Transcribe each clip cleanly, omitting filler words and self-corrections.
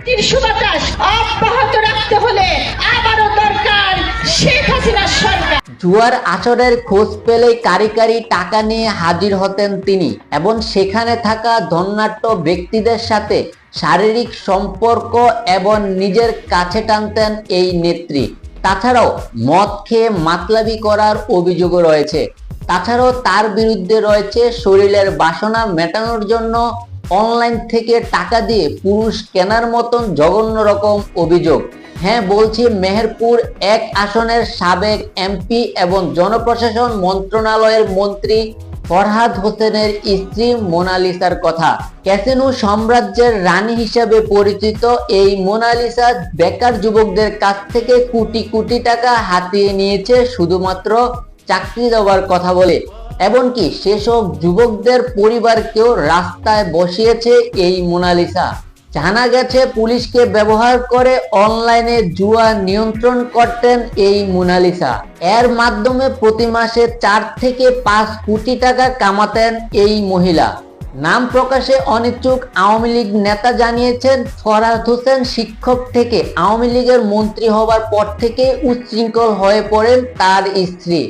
তীব্র বাতাস অব্যাহত রাখতে হলে আবারও দরকার শেখ হাসিনার সরকার। জুয়ার আসরের খোঁজ পেলেই কারি কারি টাকা নিয়ে হাজির হতেন তিনি এবং সেখানে থাকা ধনাঢ্য ব্যক্তিদের সাথে শারীরিক সম্পর্ক এবং নিজের কাছে টানতেন এই নেত্রী। তাছাড়াও মদ খেয়ে মাতলামি করার অভিযোগও রয়েছে। তাছাড়াও তার বিরুদ্ধে রয়েছে শরীরের বাসনা মেটানোর জন্য অনলাইন থেকে টাকা দিয়ে পুরুষ কেনার মতন জঘন্য রকম অভিযোগ। হ্যাঁ, বলছি মেহেরপুর 1 আসনের সাবেক এমপি এবং জনপ্রশাসন মন্ত্রণালয়ের মন্ত্রী ফরহাদ হোসেনের স্ত্রী মোনালিসার কথা। ক্যাসিনো সাম্রাজ্যের রানী হিসেবে পরিচিত এই মোনালিসা বেকার যুবকদের কাছ থেকে কোটি কোটি টাকা হাতিয়ে নিয়েছে শুধুমাত্র চাকরি দেওয়ার কথা বলে। এমনকি সেসব যুবকদের পরিবারকেও রাস্তায় বসিয়েছে এই মোনালিসা। জানা গেছে পুলিশকে ব্যবহার করে অনলাইনে জুয়া নিয়ন্ত্রণ করতেন এই মোনালিসা। এর মাধ্যমে প্রতি মাসে 4 থেকে 5 কোটি টাকা কামাতেন এই মহিলা। নাম প্রকাশে অনিচ্ছুক আওয়ামী লীগ নেতা জানিয়েছেন, ফরহাদ হোসেন শিক্ষক থেকে আওয়ামী লীগের মন্ত্রী হবার পর থেকে উচ্ছৃঙ্খল হয়ে পড়েন তার স্ত্রী।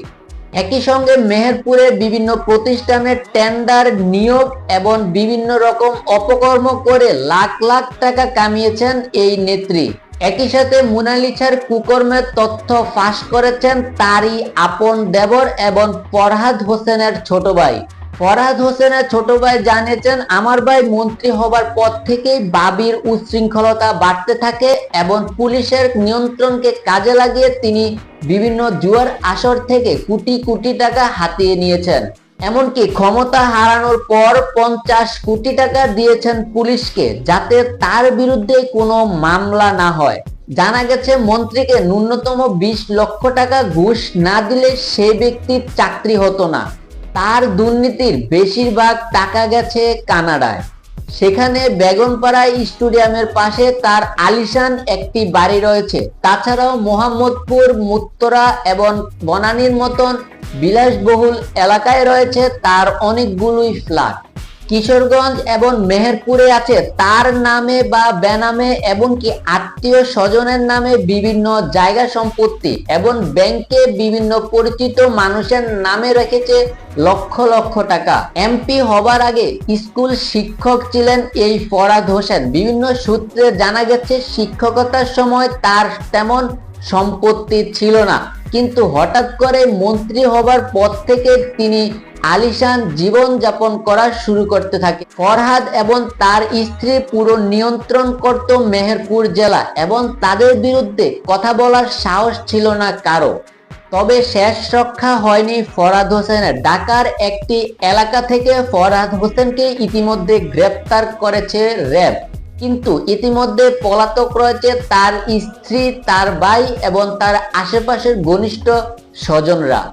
একই সঙ্গে মেহেরপুরে বিভিন্ন প্রতিষ্ঠানের টেন্ডার নিয়োগ এবং বিভিন্ন রকম অপকর্ম করে লাখ লাখ টাকা কামিয়েছেন এই নেত্রী। একই সাথে মোনালিসার কুকর্মের তথ্য ফাঁস করেছেন তারই আপন দেবর এবং ফরহাদ হোসেনের ছোট ভাই। ফরহাদ হোসেনের ছোট ভাই জানিয়েছেন, আমার ভাই মন্ত্রী হবার পর থেকেই বাবির উচ্ছৃঙ্খলতা বাড়তে থাকে এবং পুলিশের নিয়ন্ত্রণকে কাজে লাগিয়ে তিনি বিভিন্ন জুয়ার আসর থেকে কোটি কোটি টাকা হাতিয়ে নিয়েছেন। এমনকি ক্ষমতা হারানোর পর 50 কোটি টাকা দিয়েছেন পুলিশকে, যাতে তার বিরুদ্ধে কোনো মামলা না হয়। জানা গেছে মন্ত্রীকে ন্যূনতম 20 লক্ষ টাকা ঘুষ না দিলে সেই ব্যক্তির চাকরি হতো না। তার দুর্নীতির বেশিরভাগ টাকা গেছে কানাডায়। সেখানে বেগমপাড়া স্টেডিয়ামের পাশে তার আলিশান একটি বাড়ি রয়েছে। তাছাড়াও মোহাম্মদপুর, মুত্তরা এবং বনানীর মতন বিলাসবহুল এলাকায় রয়েছে তার অনেকগুলোই ফ্ল্যাট। কিশোরগঞ্জ এবং মেহেরপুরে আছে তার নামে বা বেনামে এমনকি আত্মীয় স্বজনের নামে বিভিন্ন জায়গা সম্পত্তি এবং ব্যাংকে বিভিন্ন পরিচিত মানুষের নামে রেখেছে লক্ষ লক্ষ টাকা। এমপি হবার আগে স্কুল শিক্ষক ছিলেন এই ফরহাদ হোসেন। বিভিন্ন সূত্রে জানা গেছে শিক্ষকতার সময় তার তেমন সম্পত্তি ছিল না, কিন্তু হঠাৎ করে মন্ত্রী হবার পর থেকে তিনি আলিশান জীবন যাপন করা শুরু করতে থাকে। ফরহাদ এবং তার স্ত্রী পুরো নিয়ন্ত্রণ করত মেহেরপুর জেলা এবং তাদের বিরুদ্ধে কথা বলার সাহস ছিল না কারো। তবে শেষ রক্ষা হয়নি ফরহাদ হোসেনের। ঢাকার একটি এলাকা থেকে ফরহাদ হোসেনকে ইতিমধ্যে গ্রেপ্তার করেছে র্যাব, কিন্তু ইতিমধ্যে পলাতক রয়েছে তার স্ত্রী, তার ভাই এবং তার আশেপাশের ঘনিষ্ঠ স্বজনরা।